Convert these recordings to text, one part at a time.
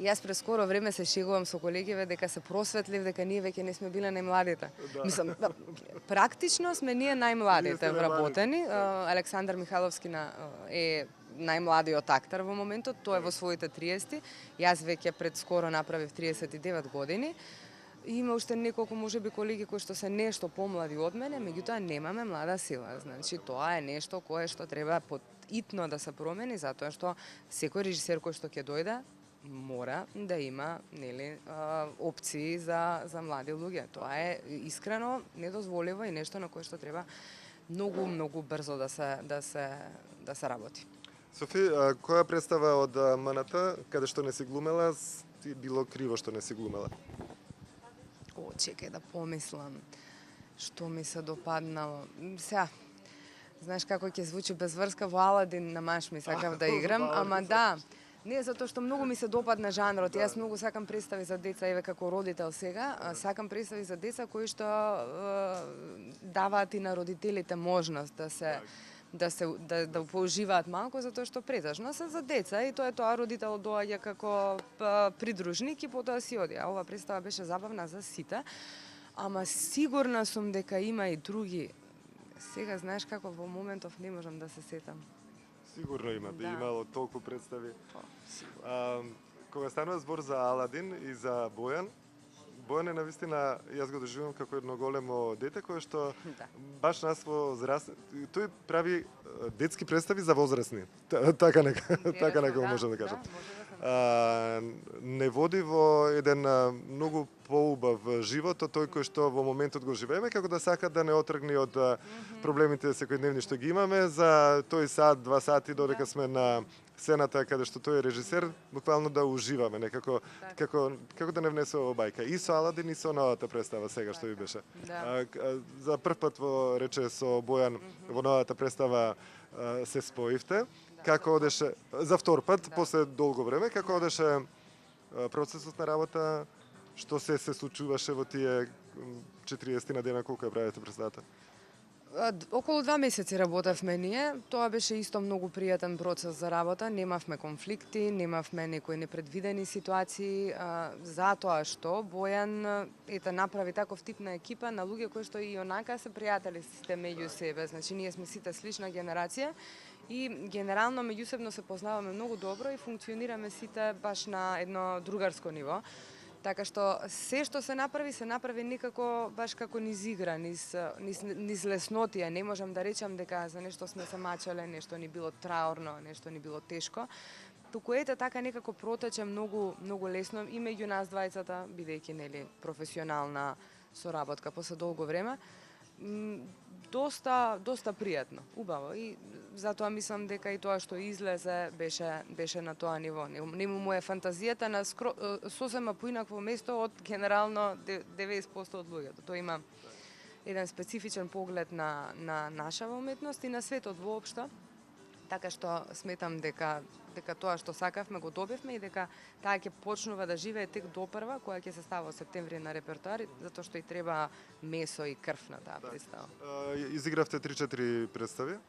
Јас пред скоро време се шегувам со колегиве дека се просветлив, дека ние веќе не сме биле најмладите. Да. Мислам, практично сме ние најмладите вработени. Александар Михайловски е најмладиот актер во моментот, тој е во своите 30. Јас веќе пред скоро направив 39 години. Има уште неколку можеби колеги кои што се нешто помлади од мене, меѓутоа немаме млада сила. Значи тоа е нешто кое што треба итно да се промени, затоа што секој режисер кој што ќе дојде мора да има, нели, опции за млади луѓе. Тоа е искрено недозволиво и нешто на кое што треба многу брзо да се работи. Софи, која представа од МНТ, каде што не си глумела, ти било криво што не си глумела? Чекај да помислам што ми се допаднало. Сега, знаеш како ќе звучи без врска, во Аладин на маш ми сакав да играм, ама да, не затоа што многу ми се допадна жанрот. Јас многу сакам представи за деца, еве како родител сега, сакам представи за деца кои што даваат и на родителите можност да поуживаат малку, затоа што претежно се за деца и тоа родител доаѓа како придружник и потоа си оди. Ова представа беше забавна за сите, ама сигурна сум дека има и други. Сега знаеш како во моментов не можам да се сетам. Сигурно има, Да. имало толку представи. Кога станува збор за Аладин и за Бојан, Бојан е навистина, јас го доживувам како едно големо дете кое што Да. баш нас во тој прави детски представи за возрастни. Така нека го можам да кажам. Не води во еден многу поубав живот од тој кој што во моментот го живееме, како да сака да не отргне од проблемите секојдневни што ги имаме за тој сат, 2 сати додека сме на сцената каде што тој е режисер, буквално да уживаме некако како да не внесува бајка. И со Аладин и со новата представа сега што ви беше. Да. За прв пат рече со Бојан во новата представа се споивте. Како одеше за втор пат после долго време, како одеше процесот на работа, што се случуваше во тие 40 на дена колку ја правите представата? Околу 2 месеци работевме ние. Тоа беше исто многу пријатен процес за работа. Немавме конфликти, немавме некои непредвидени ситуации, затоа што Бојан направи таков тип на екипа на луѓе кои што и онака се пријатели сите меѓу себе. Значи ние сме сите слична генерација и генерално меѓусебно се познаваме многу добро и функционираме сите баш на едно другарско ниво. Така што се што се направи некако баш како низ игра, низ леснотија. Не можам да речам дека за нешто сме се мачеле, нешто ни било траурно, нешто ни било тешко. Туку така некако протече многу лесно и меѓу нас двајцата, бидејќи нели професионална соработка после долго време. Доста пријатно, убаво и затоа мислам дека и тоа што излезе беше на тоа ниво. Нему му е фантазијата на сосема поинакво место од генерално 90% од луѓето. Тој има еден специфичен поглед на нашава уметност и на светот воопшто. Така што сметам дека тоа што сакавме го добивме и дека таа ќе почнува да живее тек допрва, која ќе се става во септември на репертоар, затоа што и треба месо и крв на таа представа. Изигравте 3-4 представи?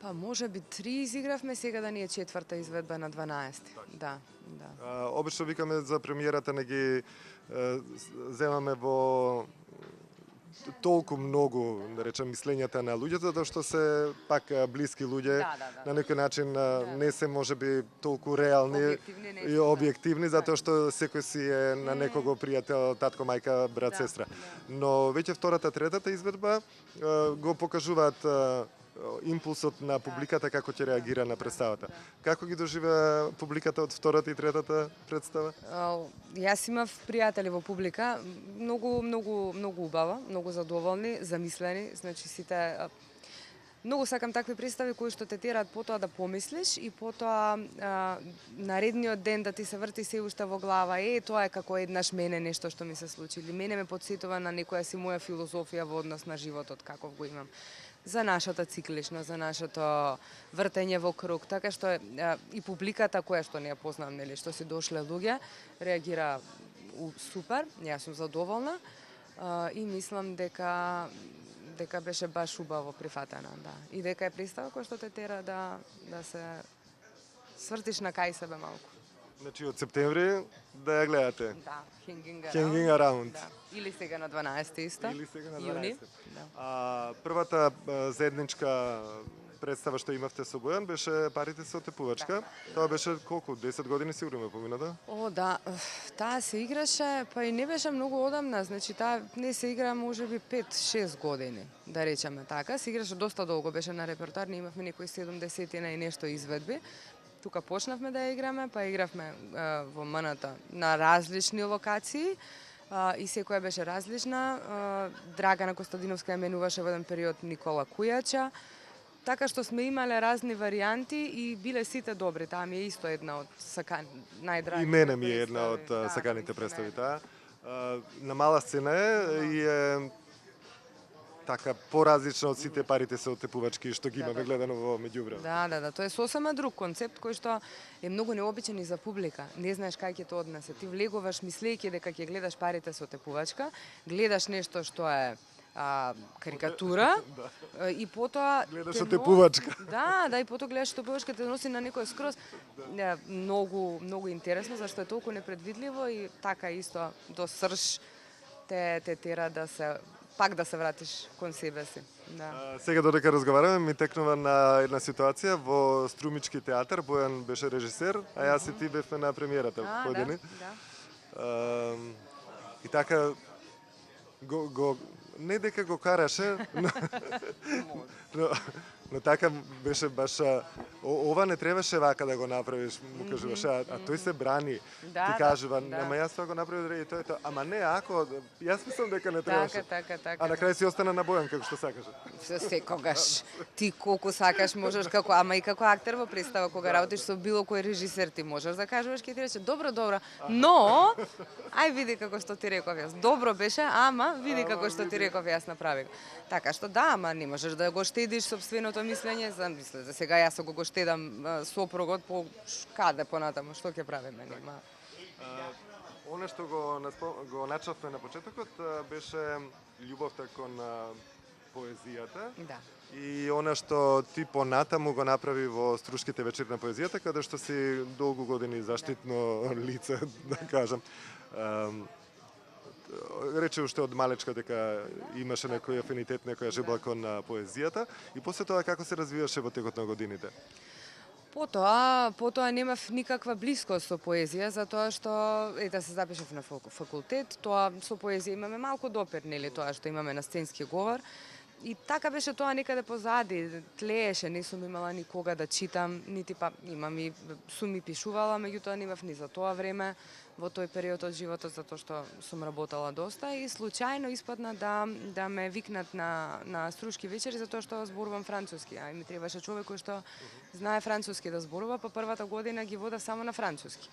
Па можеби 3 изигравме, сега да ни е 4-та изведба на 12. Да. Обично викаме за премиерата не ги земаме во толку многу, да речем, мислењата на луѓето, затоа што се пак блиски луѓе, на некој начин не се можеби толку реални и објективни, затоа што секој си е на некого пријател, татко, мајка, брат, сестра. Но веќе втората, третата изведба го покажуваат импулсот на публиката како ќе реагира на представата. Како ги доживеа публиката од втората и третата представа? Јас имав пријатели во публика, многу убава, многу задоволни, замислени, значи сите многу сакам такви представи кои што те тераат потоа да помислиш и потоа наредниот ден да ти се врти се уште во глава, тоа е како еднаш мене нешто што ми се случи, или мене ме потсетува на некоја си моја филозофија во однос на животот каков го имам. За нашата цикличност, за нашето вртење во круг, така што и публиката која што не ја познам, нели, што си дошле луѓе, реагира супер, јас сум задоволна и мислам дека беше баш убаво прифатена, да. И дека е представа која што те тера да се свртиш на кај себе малку. Значи од септември да ја гледате. Да, Hanging Around. Hanging Around. Да. Или сега на 12 исто. Или сега на Јуни. 12. Да. Првата заедничка представа што имавте со Бојан беше Парите се отепувачка. Тоа беше колку? 10 години сигурно ме помина, да? О, да, таа се играше, па и не беше многу одамна, значи таа не се игра можеби 5-6 години, да речеме така. Се играше доста долго, беше на репертоар, ние имавме некои 70 и нешто изведби. Тука почнавме да ја играме, па игравме во МНТ на различни локации и секоја беше различна. Драгана Костадиновска ја менуваше во еден период Никола Кујача. Така што сме имале разни варијанти и биле сите добри. Таа ми е исто една од најдраги. И мене ми е една од саканите представи таа. На мала сцена е и е така поразлична од сите Парите се отепувачки што ги имаме гледано во меѓувреме. Да, тоа е сосема друг концепт кој што е многу необичен и за публика. Не знаеш кај ќе те однесе. Ти влегуваш мислејќи дека ќе гледаш Парите се отепувачка, гледаш нешто што е карикатура и потоа гледаш отепувачка. Да, и потоа гледаш отепувачка те носи на некој скроз многу интересно зашто е толку непредвидливо и така исто до срж те тера да се пак да се вратиш кон себе си. Да. Сега додека разговараме ми текнува на една ситуација во Струмички театар, Бојан беше режисер, а јас и ти бевме на премиерата подени. Да. И така не дека го караше, но така беше баш ова не требаше вака да го направиш, му кажуваше, а тој се брани. Ти кажува, ама јас тоа го направив и тоа, ама не, ако јас мислам дека не требаше. Така. А на крај си остана на Бојан како што сакаше. Секогаш. Ти колку сакаш можеш ама и како актер во представа кога работиш со било кој режисер ти можеш да кажуваш ќе ти рече добро, но ај види како што ти реков јас. Добро беше, ама види како што ти реков јас направив. Така што да, ама не можеш да го штедиш сопственото мислење, за сега јас го штедам сопругот по каде понатаму, што ќе правиме, нема. Оно што го начавме на почетокот беше љубовта кон поезијата. Да. И она што ти понатаму го направи во Струшките вечери на поезијата, каде што си долгу години заштитно лице, да кажам. Рече уште од малечка дека имаше некој афинитет, некоја жебла кон поезијата и после тоа како се развиваше во текот на годините? Потоа немав никаква блискост со поезија, затоа што да се запишав на факултет, тоа со поезија имаме малку допир, нели, тоа што имаме на сценски говор. И така беше тоа некаде позади, тлееше, не сум имала никога да читам, нити сум и пишувала, меѓутоа немав ни за тоа време во тој период од животот, затоа што сум работала доста и случајно испадна да ме викнат на Струшки вечери затоа што зборувам француски, а ми требаше човек кој што знае француски да зборува, па првата година ги водев само на француски.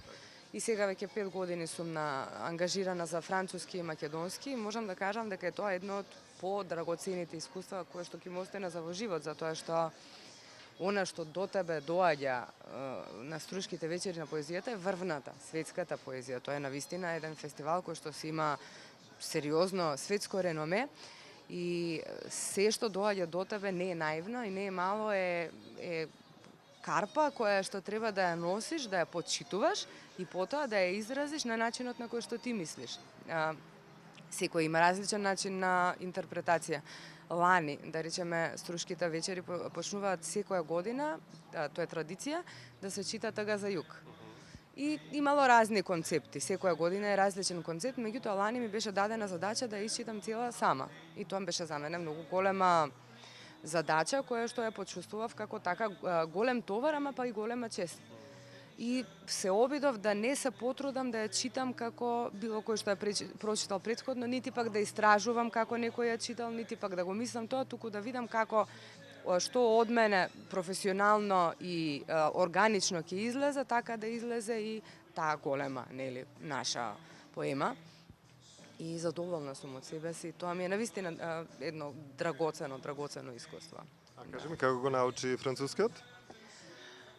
И сега веќе 5 години сум ангажирана за француски и македонски и можам да кажам дека е тоа едно од подрагоцените искуства кое што ќе ми остане за во живот, затоа што она што до тебе доаѓа на Струшките вечери на поезијата е врвната, светската поезија. Тоа е навистина еден фестивал кој што си има сериозно светско реноме и се што доаѓа до тебе не е наивно и не е мало, е карпа која што треба да ја носиш, да ја почитуваш и потоа да ја изразиш на начинот на кој што ти мислиш. Секој има различен начин на интерпретација. Лани, да речеме, Струшките вечери почнуваат секоја година, тоа е традиција, да се чита Тага за југ. И имало разни концепти, секоја година е различен концепт, меѓутоа лани ми беше дадена задача да ја исчитам цела сама. И тоа беше за мене многу голема задача, која што ја почувствував како така голем товар, ама па и голема чест. И се обидов да не се потрудам да ја читам како било кој што ја прочитал претходно, нити пак да истражувам како некој ја читал, нити пак да го мислам тоа, туку да видам како што од мене професионално и органично ќе излезе, така да излезе и таа голема, нели, наша поема. И задоволна сум од себе си. Тоа ми е навистина едно драгоцено искуство. А кажи ми како го научи францускиот?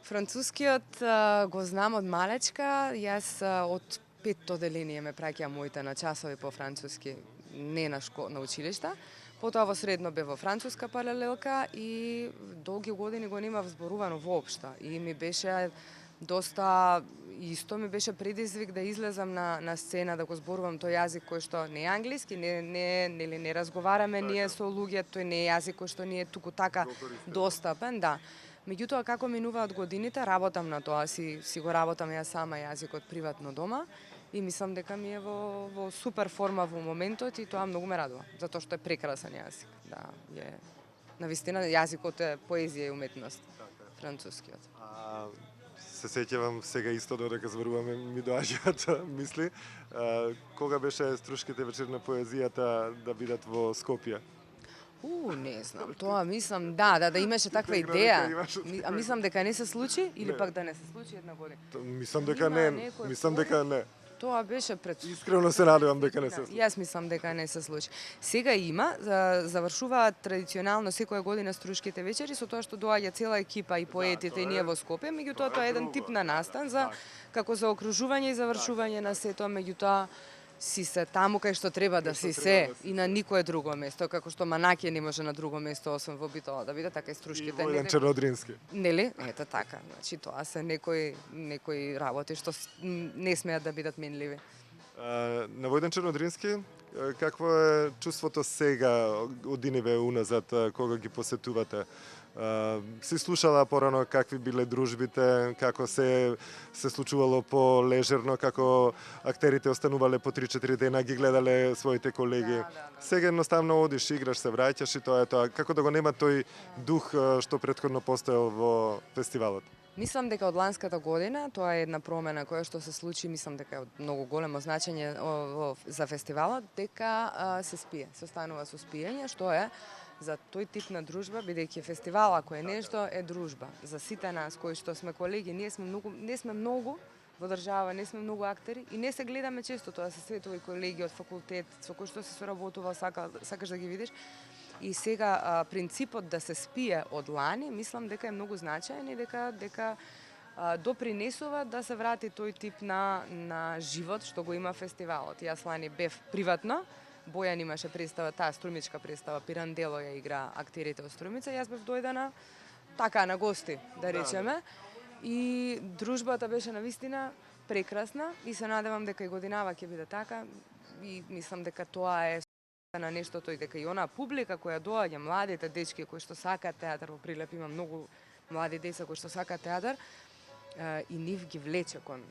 Францускиот го знам од малечка. Јас од 5-то деление ме праќа моите на часови по француски, не на училишта. Потоа во средно бе во француска паралелка и долги години го немав зборувано воопшто. И ми беше доста исто ми беше предизвик да излезам на сцена, да го зборувам тој јазик кој што не е англиски, не разговараме ние со луѓе, тој не е јазик кој што ни е туку така достапен, да. Меѓутоа, како минуваат годините, работам на тоа, си го работам ја сама јазикот приватно дома и мислам дека ми е во супер форма во моментот и тоа многу ме радува, затоа што е прекрасен јазик. Да, навистина јазикот е поезија и уметност, францускиот. Се сеќавам сега исто додека зборуваме ми доаѓаат мисли. Кога беше Струшките вечер на поезијата да бидат во Скопје? Не знам, тоа мислам, да имаше таква идеја. Мислам дека не се случи или пак да не се случи една година. Мислам дека не. Тоа беше пред... Искрено се надевам дека не се случи. Јас мислам дека не се случи. Сега има, завршуваат традиционално секоја година Струшките вечери со тоа што доаѓа цела екипа и поетите и ние во Скопје, меѓутоа тоа е еден тип на настан за како за окружување и завршување на сето, меѓутоа си се таму кај што треба да си се и на никое друго место, како што Манаќе не може на друго место освен во Битола да биде, така и Струшките. И во еден Чернодрински. Нели? Ето така. Значи тоа се некои работи што не смеат да бидат менливи. На Војден Чернодрински, какво е чувството сега одиниве уназад кога ги посетувате? Си слушала порано какви биле дружбите, како се случувало по-лежерно, како актерите останувале по 3-4 дена, ги гледале своите колеги. Да. Сега едноставно одиш, играш, се враќаш и тоа е тоа. Како да го нема тој дух што претходно постоел во фестивалот? Мислам дека од ланската година тоа е една промена која што се случи, мислам дека е од многу големо значење за фестивалот, дека се спие, се останува со спиење, што е за тој тип на дружба, бидејќи фестивал ако е нешто е дружба. За сите нас кои што сме колеги, не сме многу во држава, не сме многу актери и не се гледаме често, тоа се светови колеги од факултет со кои што се соработува, сакаш да ги видиш. И сега принципот да се спие од лани, мислам дека е многу значаен и дека допринесува да се врати тој тип на живот што го има фестивалот. Јас лани бев приватно, Бојан имаше представа, таа струмичка представа, Пирандело ја игра актерите од Струмица, јас бев дојдена така на гости, да речеме. И дружбата беше навистина прекрасна и се надевам дека и годинава ќе биде така и мислам дека тоа е на нештото и дека и онаа публика која доаѓа, младите дечки кои што сакаат театар, во Прилеп има многу млади деца кои што сакаат театар и нив ги влече кон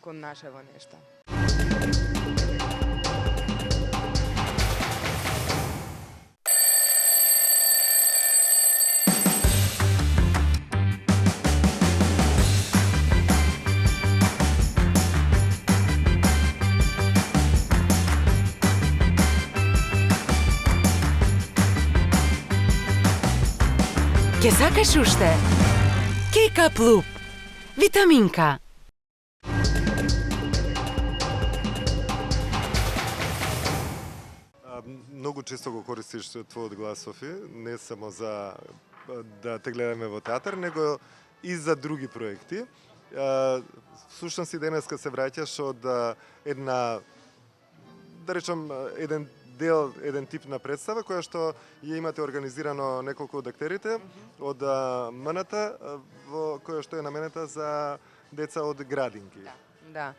нашево нешто. Ке сакаш уште? Кека Плуп. Витаминка. Многу често го користиш твојот глас, Софи, не само за да те гледаме во театар, него и за други проекти. Слушам си денеска се враќаш од една, да речам, еден тип на представа која што ја имате организирано неколку од актерите од МНТ, во која што е наменета за деца од градинки. Да.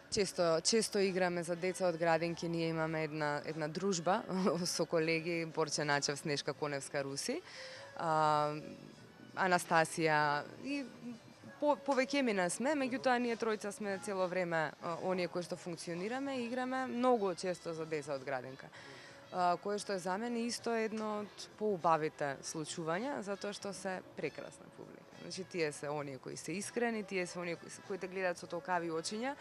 Често играме за деца од градинки, ние имаме една дружба со колеги Борче Начев, Снешка Коневска, Руси, Анастасија и повеќемина сме, меѓутоа ние тројца сме цело време оние кои што функционираме и играме многу често за деца од градинка. Кое што е за мене исто едно од поубавите случувања, затоа што се прекрасна публика. Значи тие се оние кои се искрени, тие се оние кои те гледаат со толкави очиња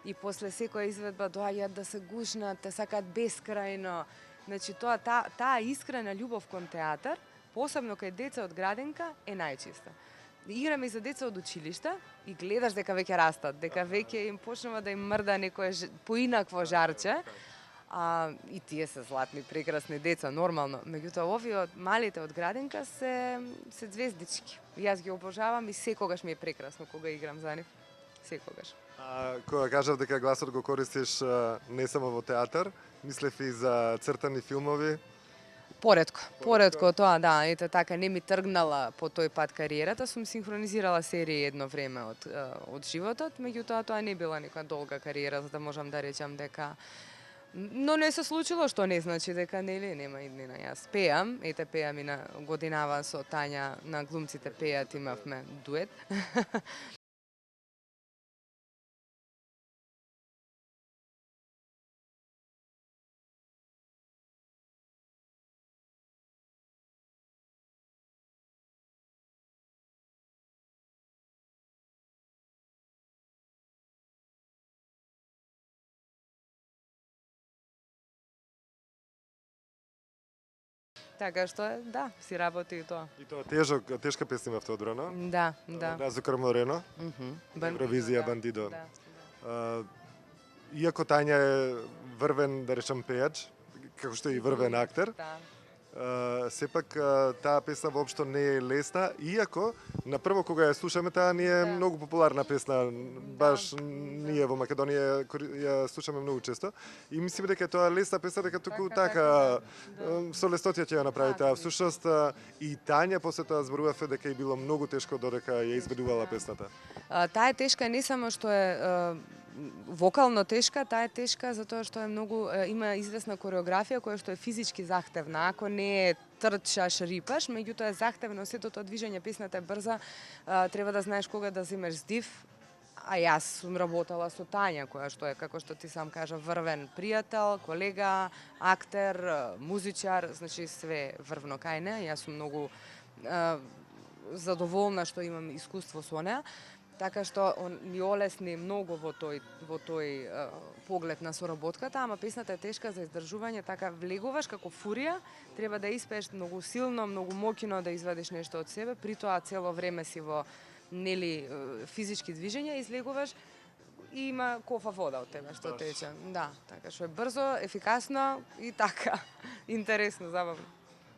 и после секоја изведба доаѓаат да се гушнат, те сакаат бескрајно. Значи таа искрена љубов кон театар, посебно кај деца од градинка, е најчиста. Играме и за деца од училишта и гледаш дека веќе растат, дека веќе им почнува да им мрда некое поинакво жарче. И тие се златни, прекрасни деца, нормално. Меѓутоа, овие од малите од градинка се звездички. Јас ги обожавам и секогаш ми е прекрасно кога играм за нив. Секогаш. Кога кажав дека гласот го користиш не само во театар, мислев и за цртани филмови. Поредко тоа, да, ете така, не ми тргнала по тој пат кариерата, сум синхронизирала серии едно време од животот, меѓутоа тоа не била нека долга кариера, за да можам да речам дека. Но не се случило, што не значи дека нели нема иднина. Јас пеам, ете пеам и на годинава со Тања на Глумците пеат, имавме дует. Така што да, си работи и тоа. И тоа тешка песна имавте одбрано. Да, да. Разука Морено, Евровизија, да. Бандидо. Да. Иако Тања е врвен, да речам, пејач, како што е и врвен актер, Да. сепак таа песна воопшто не е лесна, иако на прво кога ја слушаме таа не е многу популарна песна, баш ние во Македонија ја слушаме многу често и мислиме дека тоа е лесна песна, дека туку така со лестотија ќе ја направи таа. Всушност и Тања после тоа зборуваше дека е било многу тешко додека ја изведувала песната. Таа е тешка не само што е вокално тешка, таа е тешка затоа што е многу има известна кореографија која што е физички захтевна. Ако не е трчаш, рипаш, меѓутоа е захтевно сето тоа движење, песната е брза, треба да знаеш кога да земеш здив. А јас сум работела со Тања, која што е, како што ти сам кажа, врвен пријател, колега, актер, музичар, значи све врвно кај неа. Јас сум многу задоволна што имам искуство со неа. Така што ми олесни многу во тој поглед на соработката, ама песната е тешка за издржување, така влегуваш како фурија, треба да испееш многу силно, многу моќно да извадиш нешто од себе, при тоа цело време си во нели физички движења, излегуваш и има кофа вода од тебе што тече. Да, така што е брзо, ефикасно и така интересно, забавно.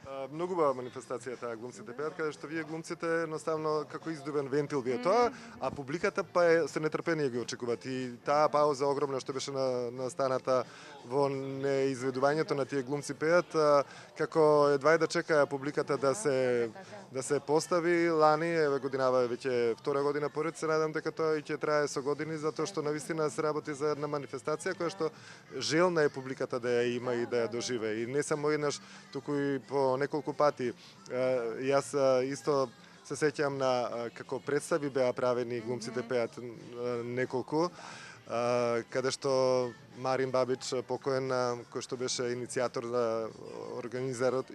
Многу бава манифестација таа Глумците пеат, каде што вие глумците едноставно како издубен вентил ви е тоа, а публиката па е со нетрпение ги очекуваат. И таа пауза огромна што беше настаната во неизведувањето на тие глумци пеат, како едва да чекаа публиката да се постави лани, еве годинава е веќе втора година поред, се надам дека тоа и ќе трае со години, затоа што навистина се работи за една манифестација која што желна е публиката да ја има и да ја доживее. И не само еднаш, туку и по неколку пати. Јас исто се сеќам на како представи беа правени Глумците пеат неколку, каде што Марин Бабич, покоен, кој што беше иницијатор,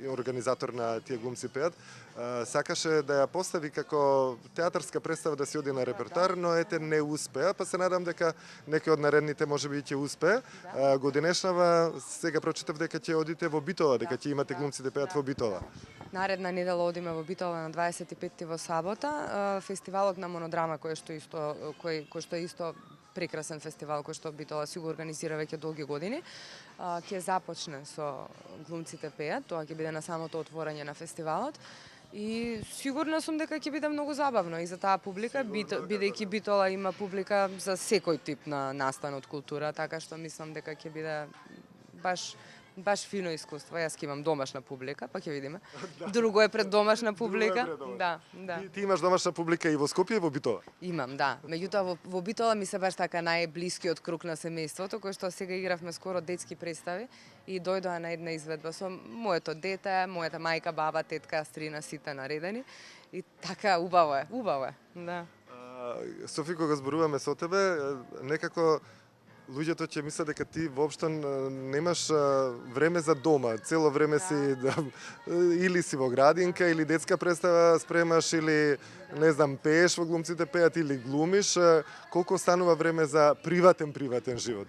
организатор на тие Глумци пеат, сакаше да ја постави како театарска представа да си оди на репертоар, но ете не успеа, па се надам дека некој од наредните можеби ќе успее. Годинешнава сега прочитав дека ќе одите во Битола, дека ќе имате Глумците пеат во Битола. Наредна недела одиме во Битола на 25 во сабота, фестивалот на Монодрама кој што е исто прекрасен фестивал кој што Битола си го организира веќе долги години. Ќе започне со Глумците пеат, тоа ќе биде на самото отворање на фестивалот. И сигурна сум дека ќе биде многу забавно и за таа публика, бидејќи Битола има публика за секој тип на настан од култура, така што мислам дека ќе биде баш фино искуство. Јас ќе имам домашна публика, па ќе видиме. Друго е пред домашна публика. Да. Ти имаш домашна публика и во Скопје и во Битола? Имам, да. Меѓутоа во Битола ми се баш така најблискиот круг на семејството, кој што сега игравме скоро детски представи и дојдоа на една изведба со моето дете, мојата мајка, баба, тетка, стрина, сите наредени. И така убаво е. Да. Софи, кога зборуваме со тебе, некако луѓето ќе мислат дека ти воопшто немаш време за дома. Цело време си или си во градинка, или детска представа спремаш, или не знам, пееш во Глумците пеат, или глумиш. Колку останува време за приватен живот?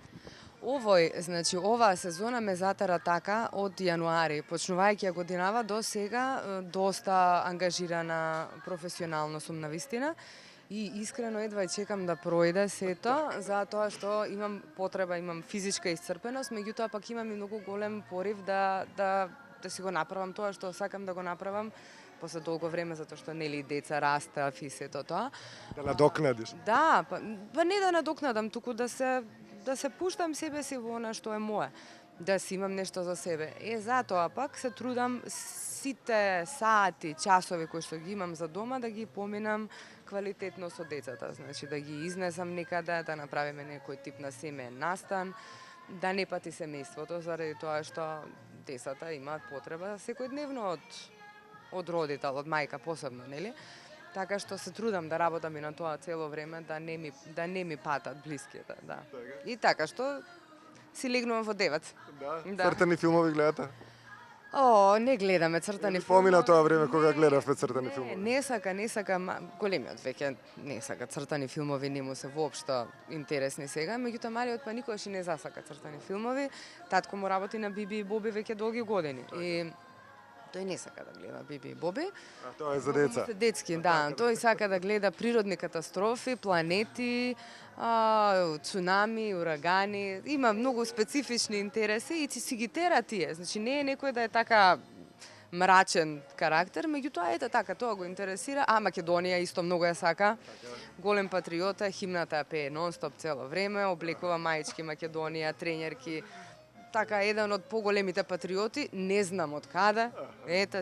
Оваа сезона ме затара така од јануари, почнувајќи ја годинава до сега, доста ангажирана професионално сум навистина. И искрено едва чекам да пројде сето, затоа што имам потреба, имам физичка исцрпеност, меѓутоа пак имам и многу голем порив да си го направам тоа што сакам да го направам после долго време, затоа што нели деца растав и сето тоа. Да надокнадиш? Да, па не да надокнадам, туку да се пуштам себе си во она што е мое. да си имам нешто за себе. Затоа пак се трудам сите сати, часови кои што ги имам за дома да ги поминам квалитетно со децата. Значи да ги изнесам некаде, да направиме некој тип на семеен настан, да не пати семејството заради тоа што децата имаат потреба секојдневно од родител, од мајка посебно, нели? Така што се трудам да работам и на тоа цело време, да не ми патат блиските, да. И така што си легнувам во 9. Да. Цртани филмови гледате? Не гледаме цртани филмови. Помина тоа време кога гледавме цртани филмови. Не сака, големиот веќе не сака цртани филмови, не му се воопшто интересни сега, меѓутоа малиот па никогаш и не засака цртани филмови. Татко му работи на Биби и Боби веќе долги години. И тој не сака да гледа Биби и Боби. А тоа е за деца. Се детски, да. Тој сака да гледа природни катастрофи, планети, цунами, урагани. Има многу специфични интереси и си ги тера тие. Значи не е некој да е така мрачен карактер, меѓутоа ете така, тоа го интересира. Македонија исто многу ја сака. Голем патриот е, химната ја пее нон-стоп цело време, облекува маички Македонија, тренерки. Така, еден од поголемите патриоти, не знам од каде,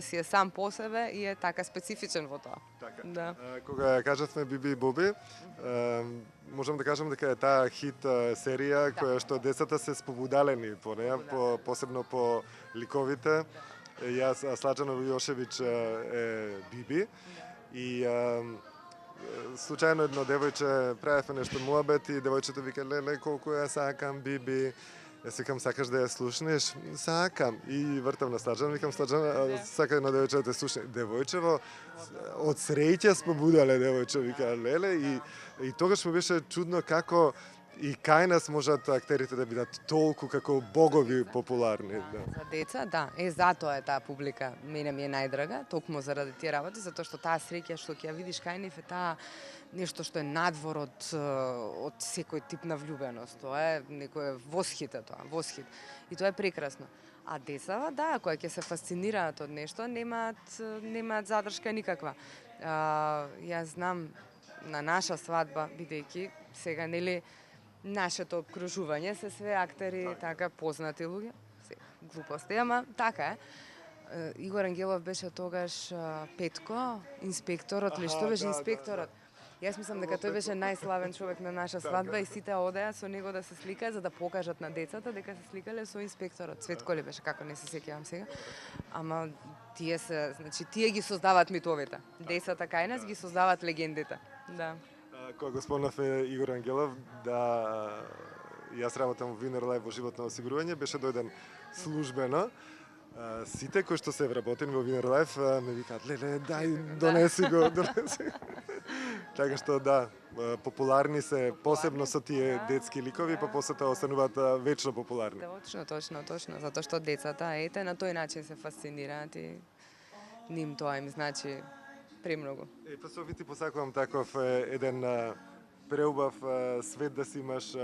си е сам по себе и е така специфичен во тоа. Така. Да. Кога кажавме Биби и Боби, можам да кажам дека е таа хит серија која што децата се спобудалени по неја, посебно по ликовите. Јас, Слаđano Јошевиќ е Биби и случајно едно девојче правевме нешто муабет и девојчето вика леле колку ја сакам Биби. Јас викам, сакаш да ја слушнеш? Сакам. И вртам на Слаđano, викам, Слаđано, сака едно девојче да те слушне. Девојчево, од среќа спобудале девојче, вика, леле, и тогаш ми беше чудно како и кај нас можат актерите да бидат толку како богови популарни. Да. За деца, да. Затоа е таа публика, мене ми е најдрага, токму заради тие работи, затоа што таа среќа што ќе ја видиш кај нив е таа нешто што е надвор од секој тип на влюбеност. Тоа е некој восхит е тоа, восхит. И тоа е прекрасно. А децава, да, кои ќе се фасцинираат од нешто, немаат задршка никаква. Јас знам на наша свадба, бидејќи сега, нели, нашето обкружување се све актери, така познати луѓе. Глупости, ама така е. Игор Ангелов беше тогаш Петко, инспекторот, ли што беше инспекторот? Јас мислам дека тој беше најславен човек на наша свадба и сите одеа со него да се сликаат за да покажат на децата дека се сликале со инспекторот. Цветко ли беше, како не се сеќавам сега. Ама тие ги создаваат митовите. Децата кај нас ги создаваат легендите. Да. Кога го спомнавме Игор Ангелов, да јас работам во Winner Life во животно осигурување, беше дојден службено. Сите кои што се вработени во Winner Life ме викаат, леле, дај, донеси го. Така што да, популарни се посебно со тие детски ликови, па после тоа остануваат вечно популарни. Точно, затоа што децата на тој начин се фасцинираат и ним тоа им значи премногу. Па Софи, ти посакувам таков еден преубав свет да си имаш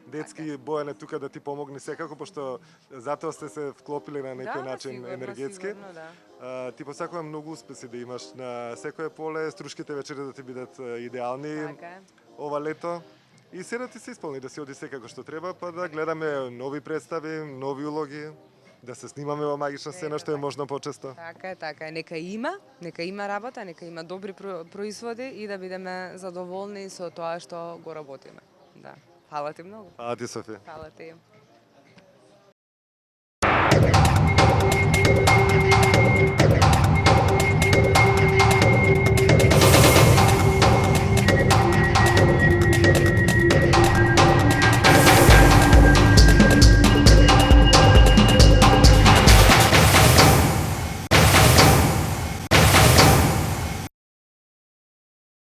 детски Бојане тука да ти помогне секако, пошто затоа сте се вклопиле на некој начин енергетски. Сигурно, ти посакувам многу успеси да имаш на секое поле, струшките вечери да ти бидат идеални ова лето. И се да ти се исполни, да си оди секако што треба, па да гледаме нови представи, нови улоги, да се снимаме во магична сцена, што е можно почесто. Така е. Нека има работа, нека има добри производи и да бидеме задоволни со тоа што го работиме. Да. Фала ти многу. Фала ти, Софија. Фала ти.